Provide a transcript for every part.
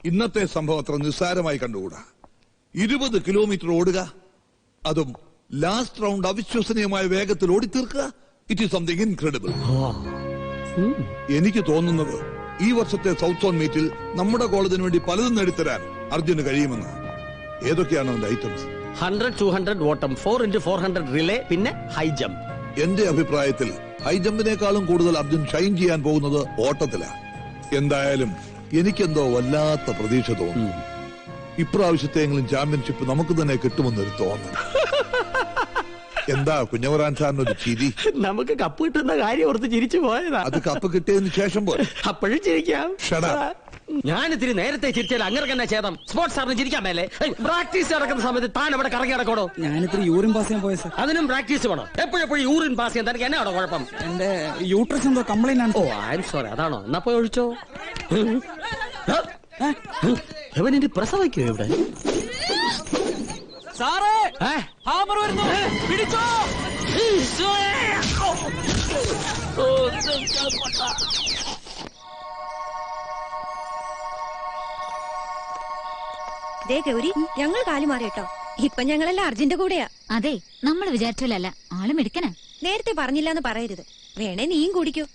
ഇന്നത്തെ സംഭവം അത്ര നിസ്സാരമായി കണ്ടുകൂടാ. 20 കിലോമീറ്റർ ഓടുക, അതും ലാസ്റ്റ് റൗണ്ട് അവിശ്വസനീയമായ വേഗത്തിൽ ഓടിത്തീർക്കുക. It is something incredible. എനിക്ക് തോന്നുന്നത് ഈ വർഷത്തെ സൗത്ത് സോൺ മീറ്റിൽ നമ്മുടെ കോളേജിന് വേണ്ടി പലതും നേടിത്തരാൻ അർജുന് കഴിയുമെന്ന്. ഏതൊക്കെയാണ് അവന്റെ ഐറ്റംസ്? 100, 200 ഓട്ടം, 4x400 റിലേ, പിന്നെ ഹൈ ജമ്പ്. എന്റെ അഭിപ്രായത്തിൽ ഹൈ ജമ്പിനേക്കാളും കൂടുതൽ അർജുൻ ഷൈൻ ചെയ്യാൻ പോകുന്നത് ഓട്ടത്തിലാണ്. എന്തായാലും എനിക്കെന്തോ വല്ലാത്ത പ്രതീക്ഷ തോന്നുന്നു. ഇപ്രാവശ്യത്തെങ്കിലും ചാമ്പ്യൻഷിപ്പ് നമുക്ക് തന്നെ കിട്ടുമെന്നൊരു തോന്നൽ. എന്താ കുഞ്ഞവറാൻ സാറിനൊരു ചിരി? നമുക്ക് കപ്പ് കിട്ടുന്ന കാര്യം ഓർത്ത് ചിരിച്ചു പോയതാ. അത് കപ്പ് കിട്ടിയതിന് ശേഷം പോലെ അപ്പോഴും ചിരിക്കാം. ഷടാ. ഞാനിത്തിരി നേരത്തെ ചിരിച്ചാൽ അങ്ങനെ തന്നെ ചേതം. സ്പോർട്സ് സാറിന് ചിരിക്കാൻ മേലെ. പ്രാക്ടീസ് നടക്കുന്ന സമയത്ത് താൻ അവിടെ കറങ്ങി നടക്കണോ? ഞാനിത്തിരി യൂറിൻ പാസ് ചെയ്യാൻ പോയ സാർ. അതിനും പ്രാക്ടീസ് വേണം. എപ്പോഴെപ്പോഴും യൂറിൻ പാസ് ചെയ്യാൻ തനിക്ക് എന്നാണോ കുഴപ്പം? എന്റെ യൂട്രസ് എന്തോ കംപ്ലൈന്റ് ആണ്. ഓ ഐ എം സോറി. അതാണോ? എന്നാ പോയി ഒഴിച്ചോ. എവനെ പ്രസവിക്കോ ഇവിടെ? സാറേ, ഹാമർ വരുന്നു, പിടിച്ചോ. ദേ ഗൗരി, ഞങ്ങൾ കാലു മാറി കേട്ടോ. ഇപ്പൊ ഞങ്ങളെല്ലാം അർജുന്റെ കൂടെയാ. അതെ, നമ്മൾ വിചാരിച്ചല്ല. ആള് മിടുക്കനാ. നേരത്തെ പറഞ്ഞില്ലാന്ന് പറയരുത്. വേണേ നീയും കുടിക്കൂ.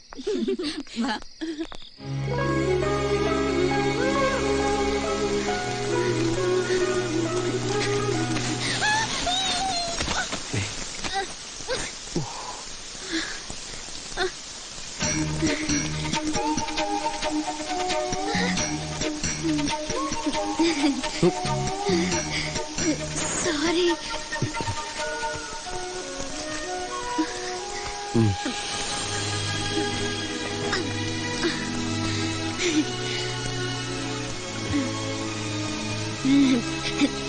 സോറി.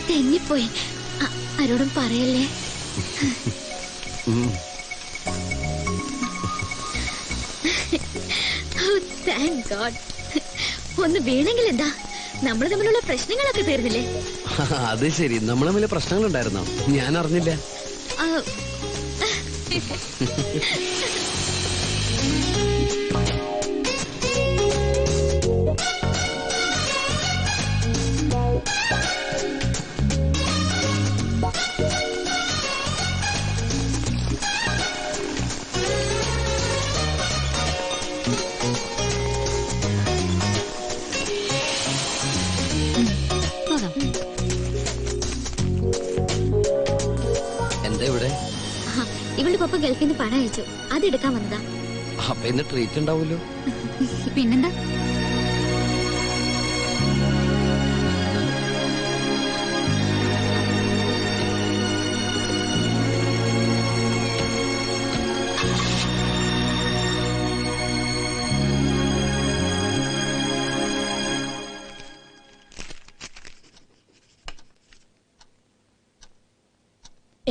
തെന്നിപ്പോയി. ആരോടും പറയല്ലേ. Thank God. ഒന്ന് വീണെങ്കിൽ എന്താ, നമ്മൾ തമ്മിലുള്ള പ്രശ്നങ്ങളൊക്കെ തീർന്നില്ലേ? അത് ശരി, നമ്മൾ തമ്മിൽ പ്രശ്നങ്ങളുണ്ടായിരുന്നോ? ഞാൻ അറിഞ്ഞില്ല. എന്താ ഇവിടെ? ഇവളുടെ പപ്പ ഗൾഫിൽ നിന്ന് പണം അയച്ചു, അത് എടുക്കാൻ വന്നതാ. അപ്പൊ ഇന്ന് ട്രീറ്റ് ഉണ്ടാവൂലോ? പിന്നെന്താ?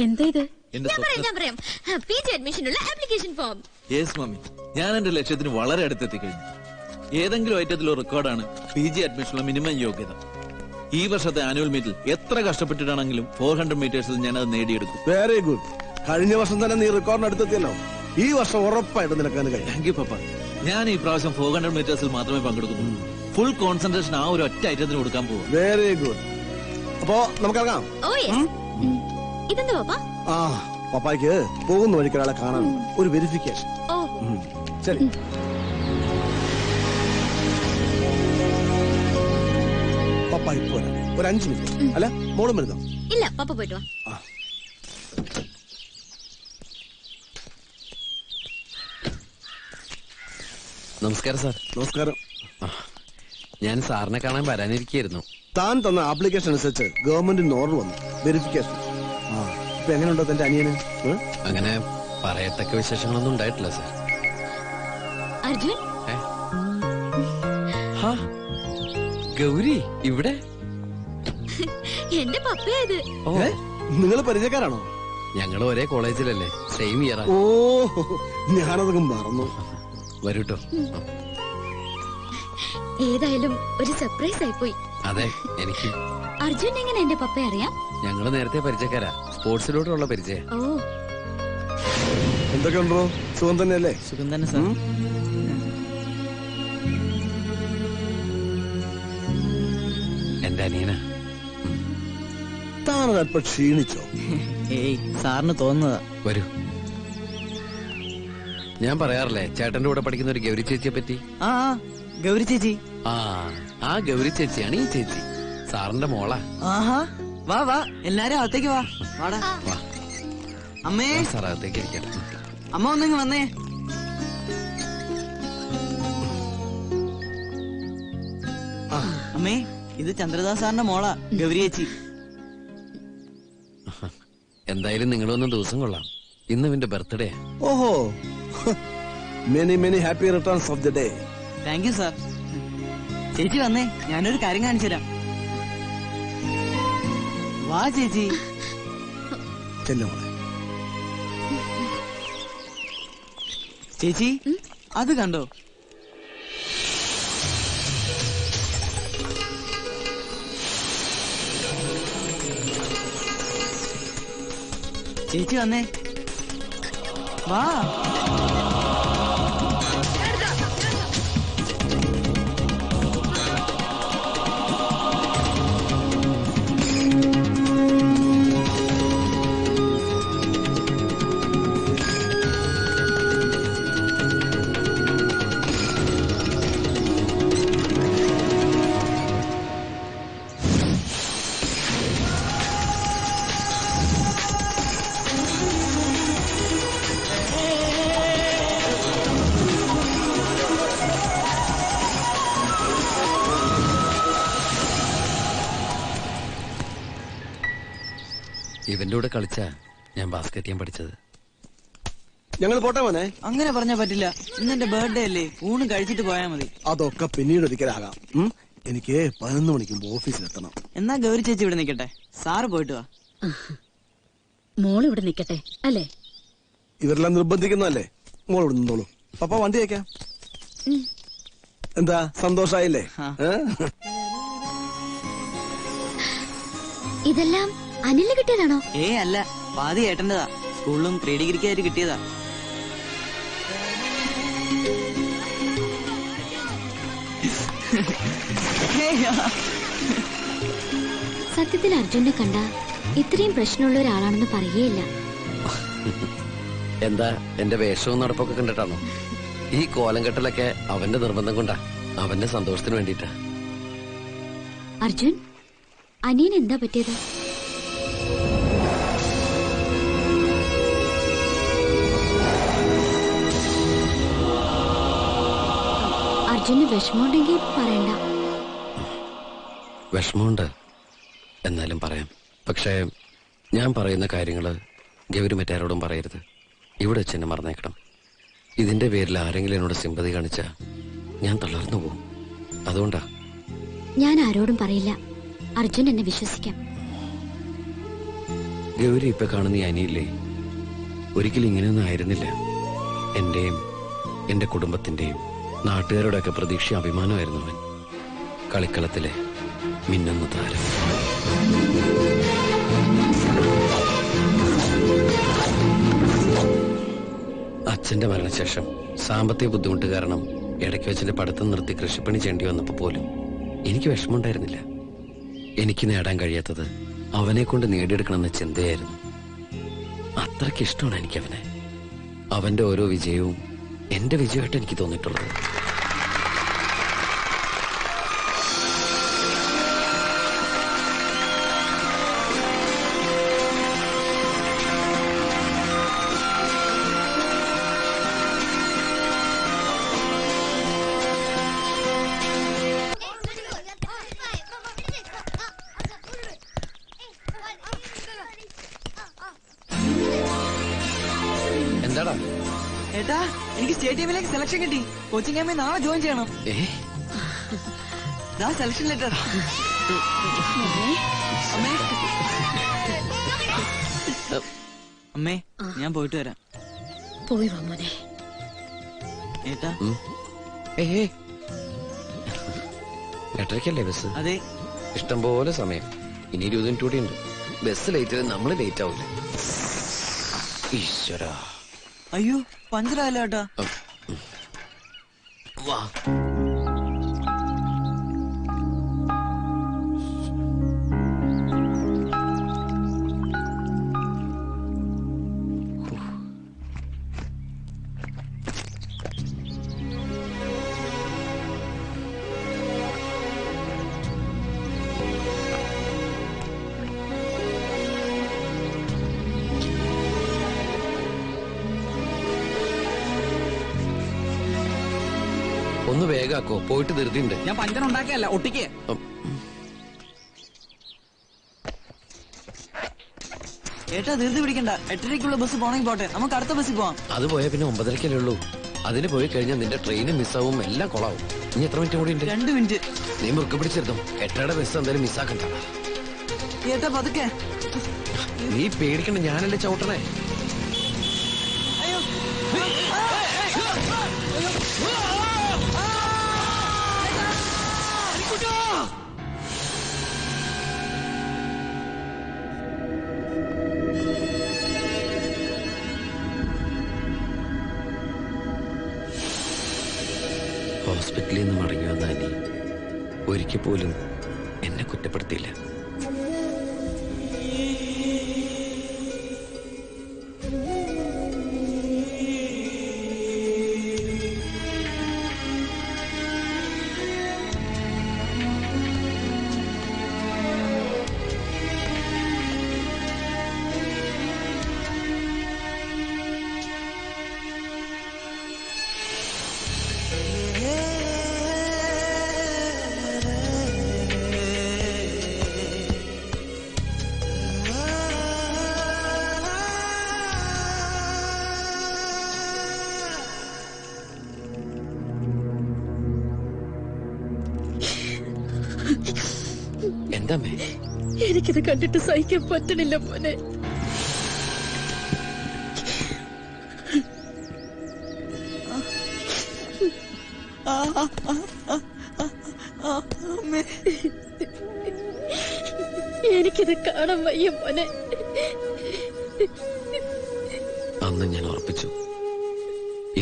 എന്താ ഇത്? ഞാൻ പറയാം. PG അഡ്മിഷനുള്ള ആപ്ലിക്കേഷൻ ഫോം. യെസ് മമ്മി, ഞാൻ എന്റെ ലക്ഷ്യത്തിന് വളരെ അടുത്തെത്തിക്കഴിഞ്ഞു. ഏതെങ്കിലും ഐറ്റത്തിലോ റെക്കോർഡാണ് PG അഡ്മിഷനുള്ള മിനിമം യോഗ്യത. ഈ വർഷത്തെ ആനുവൽ മീറ്റിൽ എത്ര കഷ്ടപ്പെട്ടിട്ടാണെങ്കിലും 400 മീറ്റേഴ്സിൽ ഞാൻ അത് നേടിയെടുക്കും. Very good. കഴിഞ്ഞ വർഷം തന്നെ നീ റെക്കോർഡിന് അടുത്തെത്തിയല്ലോ. ഈ വർഷം ഉറപ്പായിട്ട് നിനക്കാൻ കഴിയും. താങ്ക് യു പപ്പ. ഞാൻ ഈ പ്രാവശ്യം 400 മീറ്റേഴ്സിൽ മാത്രമേ പങ്കെടുക്കുന്നുള്ളൂ. ഫുൾ കോൺസെൻട്രേഷൻ ആ ഒരു ഒറ്റ ഐറ്റത്തിന് കൊടുക്കാൻ പോകും. Very good. അപ്പോ നമുക്കിറങ്ങാം. ഇതെന്താ പപ്പ? ആ, പപ്പായ്ക്ക് പോകുന്ന വഴിക്ക് ഒരാളെ കാണാൻ ഒരു വെരിഫിക്കേഷൻ. ശരി. പപ്പ ഇപ്പോ ഒരു 5 മിനിറ്റ്. അല്ല, മോളും വരുന്നോ? ഇല്ല, പപ്പ പോയിട്ട് വാ. നമസ്കാരം സാർ. നമസ്കാരം. ഞാൻ സാറിനെ കാണാൻ വരാനിരിക്കുന്നു. താൻ തന്ന ആപ്ലിക്കേഷൻ അനുസരിച്ച് ഗവൺമെന്റിന് ഓർഡർ വന്നു, വെരിഫിക്കേഷൻ. ഇപ്പൊ എങ്ങനെയുണ്ടോ തന്റെ അനിയന്? അങ്ങനെ പറയത്തക്ക വിശേഷങ്ങളൊന്നും ഉണ്ടായിട്ടില്ല സാർ. അർജുൻ, ഗൗരി ഇവിടെ? എന്റെ പപ്പയത്. നിങ്ങൾ പരിചയക്കാരാണോ? ഞങ്ങൾ ഒരേ കോളേജിലല്ലേ, സെയിം ഇയർ. ഓ, ഞാനതൊക്കെ മറന്നു. വരൂട്ടോ. ഏതായാലും ഒരു സർപ്രൈസ് ആയിപ്പോയി. അതെ, എനിക്ക്. അർജുൻ എങ്ങനെ എന്റെ പപ്പ അറിയാം? ഞങ്ങള് നേരത്തെ പരിചയക്കാരാ, സ്പോർട്സിലോട്ടുള്ള പരിചയം. ഓ, എന്തൊക്കെ ഉണ്ടോ? സുഖം തന്നെയല്ലേ? സുഖം തന്നെ സാർ. എന്റെ അനിയന. താനതല്പം ക്ഷീണിച്ചോ? ഏയ് സാറിന് തോന്നുന്നതാ. വരൂ. ഞാൻ പറയാറില്ലേ ചേട്ടന്റെ കൂടെ പഠിക്കുന്ന ഒരു ഗൗരി ചേച്ചിയെ പറ്റി. ആ ഗൗരി ചേച്ചി. ആ ഗൗരി ചേച്ചിയാണ് ഈ ചേച്ചി, സാറിന്റെ മോളാ. ആഹാ, വാ വാ എല്ലാരും അകത്തേക്ക് വാ. വാടാ. വാ അമ്മേ, സാർ അകത്തേക്ക് ഇരിക്കട്ടെ. അമ്മ ഒന്നിങ്ങ് വന്നേ. അമ്മേ, ഇത് ചന്ദ്രദാസ് സാറിന്റെ മോളാ ഗൗരി ചേച്ചി. എന്തായാലും നിങ്ങളൊന്നും ദിവസം കൊള്ളാം. ഇന്ന് ഇവന്റെ ബർത്ത്ഡേ. ഓഹോ, many many happy returns of the day. Thank you sir. ചേച്ചി വന്നേ, ഞാനൊരു കാര്യം കാണിച്ചു തരാം. വാ ചേച്ചി. ചെല്ലുമോളെ. ചേച്ചി അത് കണ്ടോ? ചേച്ചി വന്നേ, വാ. ഇവന്റെ കൂടെ കളിച്ചാ ഞാൻ ബാസ്കറ്റ് ചെയ്യാൻ പഠിച്ചത്. ഞങ്ങൾ പോട്ടെ മോനെ. അങ്ങനെ പറഞ്ഞാ പറ്റില്ല. ഇന്ന് എന്റെ ബർത്ത്ഡേ അല്ലേ, ഊണ് കഴിച്ചിട്ട് പോയാ മതി. അതൊക്കെ പിന്നീട് ഒരിക്കലാകാം. എനിക്ക് 11 മണിക്കുമ്പോ ഓഫീസിലെത്തണം. എന്നാ ഗൗരി ചേച്ചി ഇവിടെ നിക്കട്ടെ, സാറ് പോയിട്ട് വാ. മോൾ ഇവിടെ നിക്കട്ടെ അല്ലേ? ഇവരെല്ലാം നിർബന്ധിക്കുന്നതല്ലേ. മോൾ ഇവിടെ നിന്നോളൂ. പപ്പ വണ്ടി അയക്കാം. എന്താ സന്തോഷായില്ലേ? ആ. ഇതെല്ലാം അനിലിന് കിട്ടിയതാണോ? അല്ല, പാതി ഏട്ടന്റെതാ. സ്കൂളിലും പ്രീ ഡിഗ്രിക്കായിട്ട് കിട്ടിയതാ. സത്യത്തിൽ അർജുനെ കണ്ട ഇത്രയും പ്രശ്നമുള്ള ഒരാളാണെന്ന് പറയുകയില്ല. എന്താ എന്റെ വേഷവും നടപ്പൊക്കെ കണ്ടിട്ടാണോ? ഈ കോലം കെട്ടലൊക്കെ അവന്റെ നിർബന്ധം കൊണ്ടാ, അവന്റെ സന്തോഷത്തിന് വേണ്ടിട്ടാ. അർജുൻ, അനിയൻ എന്താ പറ്റിയത്? അർജുന് വിഷമമുണ്ടെങ്കിൽ പറയണ്ട. വിഷമമുണ്ട്, എന്നാലും പറയാം. പക്ഷേ ഞാൻ പറയുന്ന കാര്യങ്ങള് ഗൗരി മറ്റാരോടും പറയരുത്. ഇവിടെ വെച്ച് എന്നെ മറന്നേക്കണം. ഇതിന്റെ പേരിൽ ആരെങ്കിലും എന്നോട് സിമ്പതി കാണിച്ചാ ഞാൻ തളർന്നു പോകും. അതുകൊണ്ടാ. ഞാൻ ആരോടും പറയില്ല. അർജുൻ എന്നെ വിശ്വസിക്കാം. ഗൗരി ഇപ്പൊ കാണുന്ന ഈ അനിയില്ലേ, ഒരിക്കലും ഇങ്ങനെയൊന്നും ആയിരുന്നില്ല. എന്റെയും എന്റെ കുടുംബത്തിന്റെയും നാട്ടുകാരുടെ ഒക്കെ പ്രതീക്ഷ അഭിമാനമായിരുന്നു അവൻ. കളിക്കളത്തിലെ മിന്നുന്ന താരം. അച്ഛന്റെ മരണശേഷം സാമ്പത്തിക ബുദ്ധിമുട്ട് കാരണം ഇടയ്ക്ക് വെച്ചെന്റെ പഠിത്തം നിർത്തി കൃഷിപ്പണി ചെയ്യേണ്ടി വന്നപ്പോ പോലും എനിക്ക് വിഷമമുണ്ടായിരുന്നില്ല. എനിക്ക് നേടാൻ കഴിയാത്തത് അവനെ കൊണ്ട് നേടിയെടുക്കണമെന്ന ചിന്തയായിരുന്നു. അത്രയ്ക്ക് ഇഷ്ടമാണ് എനിക്ക് അവനെ. അവന്റെ ഓരോ വിജയവും എന്റെ വിജയമായിട്ട് എനിക്ക് തോന്നിയിട്ടുള്ളത്. എന്താടാ? ഏട്ടാ, എനിക്ക് സ്റ്റേറ്റ് ടീമിലേക്ക് സെലക്ഷൻ കിട്ടി. കോച്ചിങ് ക്യാമ്പിൽ നാളെ ജോയിൻ ചെയ്യണം. Selection letter. അമ്മേ, അമ്മേ, ഞാൻ പോയിട്ട് വരാം. പോയി വാ മോനെ. ഏട്ടാ, എട്ടരയ്ക്കല്ലേ ബസ്? അതെ. ഇഷ്ടം പോലെ സമയം. ഇനി 20 മിനിറ്റ് കൂടി ഉണ്ട്. ബസ് ലേറ്റ് ആയി നമ്മള് ലേറ്റ് ആവില്ല. ഈശ്വരാ. അയ്യോ, പഞ്ചറായല്ലോ ഏട്ടാ. വാ. ഒന്ന് വേഗാക്കോ, പോയിട്ട് ധൃതിയുണ്ട്. ഞാൻ പഞ്ചർ ഉണ്ടാക്കിയല്ല, ഒട്ടിക്കേ. ഏട്ടാ ധൃതി പിടിക്കണ്ട, 8:30 ബസ് പോണെങ്കിൽ പോട്ടെ, നമുക്ക് അടുത്ത ബസ്സിൽ പോവാം. അത് പോയാൽ പിന്നെ 9:30 ഉള്ളൂ. അതിന് പോയി കഴിഞ്ഞാൽ നിന്റെ ട്രെയിന് മിസ്സാവും, എല്ലാം കൊളാവും. ഇനി എത്ര മിനിറ്റ് കൂടി ഉണ്ട്? 2 മിനിറ്റ്. നീ മുറുക്കെ പിടിച്ചിരുന്നു. 8:30 ബസ് എന്തായാലും മിസ്സാക്കണ്ട. ഏട്ടാ പതുക്കെ. നീ പേടിക്കണ്ട, ഞാനല്ലേ ചവിട്ടണേ. അയ്യോ. ഹോസ്പിറ്റലിൽ നിന്ന് മടങ്ങി വന്ന അനി ഒരിക്കൽ പോലും എന്നെ കുറ്റപ്പെടുത്തിയില്ല. എന്താമേ? എനിക്കിത് കണ്ടിട്ട് സഹിക്കാൻ പറ്റണില്ല മോനെ. എനിക്കിത് കാണാൻ വയ്യ മോനെ. അന്ന് ഞാൻ ഉറപ്പിച്ചു,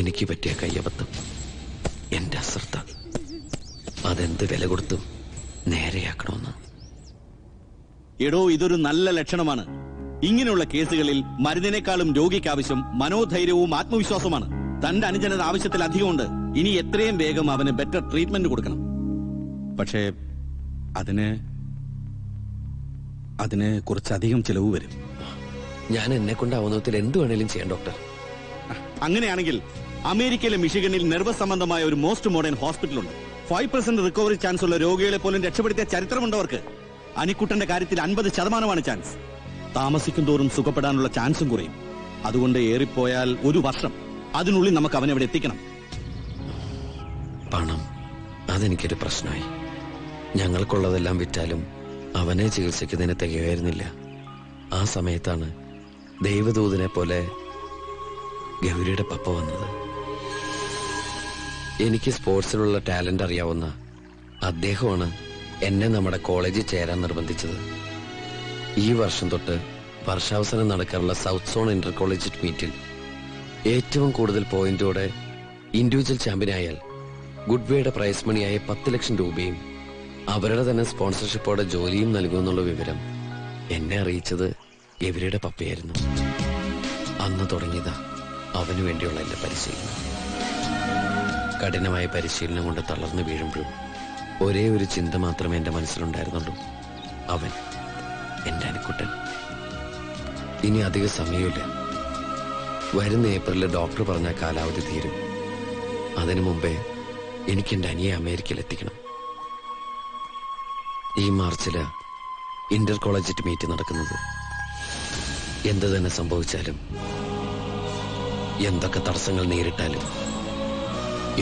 എനിക്ക് പറ്റിയ കയ്യബദ്ധം, എന്റെ അശ്രദ്ധ, അതെന്ത് വില കൊടുത്തും നേരെയാക്കണമെന്ന്. എടോ, ഇതൊരു നല്ല ലക്ഷണമാണ്. ഇങ്ങനെയുള്ള കേസുകളിൽ മരുന്നിനേക്കാളും രോഗിക്ക് ആവശ്യം മനോധൈര്യവും ആത്മവിശ്വാസവുമാണ്. തന്റെ അനുജനത് ആവശ്യത്തിലധികമുണ്ട്. ഇനി എത്രയും വേഗം അവന് ബെറ്റർ ട്രീറ്റ്മെന്റ് കൊടുക്കണം. പക്ഷേ അതിന് കുറച്ചധികം ചിലവ് വരും. ഞാൻ എന്നെ കൊണ്ടാവുന്ന വിധത്തിൽ എന്ത് വേണേലും ചെയ്യാം ഡോക്ടർ. അങ്ങനെയാണെങ്കിൽ അമേരിക്കയിലെ മിഷിഗണിൽ നെർവസ് സംബന്ധമായ ഒരു മോസ്റ്റ് മോഡേൺ ഹോസ്പിറ്റലുണ്ട്. 5% റിക്കവറി ചാൻസ് ഉള്ള രോഗികളെ പോലും രക്ഷപ്പെടുത്തിയ ചരിത്രമുണ്ടവർക്ക്. അനിക്കുട്ടന്റെ കാര്യത്തിൽ 50% ചാൻസ്. താമസിക്കും തോറും സുഖപ്പെടാനുള്ള ചാൻസും കുറയും. അതുകൊണ്ട് ഏറിപ്പോയാൽ 1 വർഷം, അതിനുള്ളിൽ നമുക്ക് അവനെ അവിടെ എത്തിക്കണം. പണം, അതെനിക്കൊരു പ്രശ്നമായി. ഞങ്ങൾക്കുള്ളതെല്ലാം വിറ്റാലും അവനെ ചികിത്സിക്കുന്നതിന് തികയായിരുന്നില്ല. ആ സമയത്താണ് ദൈവദൂതനെ പോലെ ഗൗരിയുടെ പപ്പ വന്നത്. എനിക്ക് സ്പോർട്സിലുള്ള ടാലന്റ് അറിയാവുന്ന അദ്ദേഹമാണ് എന്നെ നമ്മുടെ കോളേജിൽ ചേരാൻ നിർബന്ധിച്ചത്. ഈ വർഷം തൊട്ട് വർഷാവസാനം നടക്കാറുള്ള സൗത്ത് സോൺ ഇന്റർ കോളേജ് മീറ്റിൽ ഏറ്റവും കൂടുതൽ പോയിന്റോടെ ഇൻഡിവിജ്വൽ ചാമ്പ്യനായാൽ ഗുഡ്വേയുടെ പ്രൈസ് മണിയായ 10 ലക്ഷം രൂപയും അവരുടെ തന്നെ സ്പോൺസർഷിപ്പോടെ ജോലിയും നൽകുമെന്നുള്ള വിവരം എന്നെ അറിയിച്ചത് ഗൗരിയുടെ പപ്പയായിരുന്നു. അന്ന് തുടങ്ങിയതാ അവനു വേണ്ടിയുള്ള എന്റെ പരിശീലനം. കഠിനമായ പരിശീലനം കൊണ്ട് തളർന്നു വീഴുമ്പോഴും ഒരേ ഒരു ചിന്ത മാത്രമേ എന്റെ മനസ്സിലുണ്ടായിരുന്നുള്ളൂ, അവൻ, എന്റെ അനിക്കുട്ടൻ. ഇനി അധിക സമയമില്ല. വരുന്ന ഏപ്രിലിൽ ഡോക്ടർ പറഞ്ഞ കാലാവധി തീരും. അതിനു മുമ്പേ എനിക്ക് എന്റെ അനിയെ അമേരിക്കയിൽ എത്തിക്കണം. ഈ മാർച്ചില് ഇന്റർ കോളേജ് മീറ്റ് നടക്കുന്നത്. എന്ത് തന്നെ സംഭവിച്ചാലും, എന്തൊക്കെ തടസ്സങ്ങൾ നേരിട്ടാലും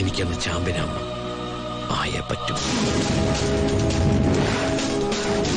എനിക്കന്ന് ചാമ്പ്യനാവണം. ആയേ പറ്റും.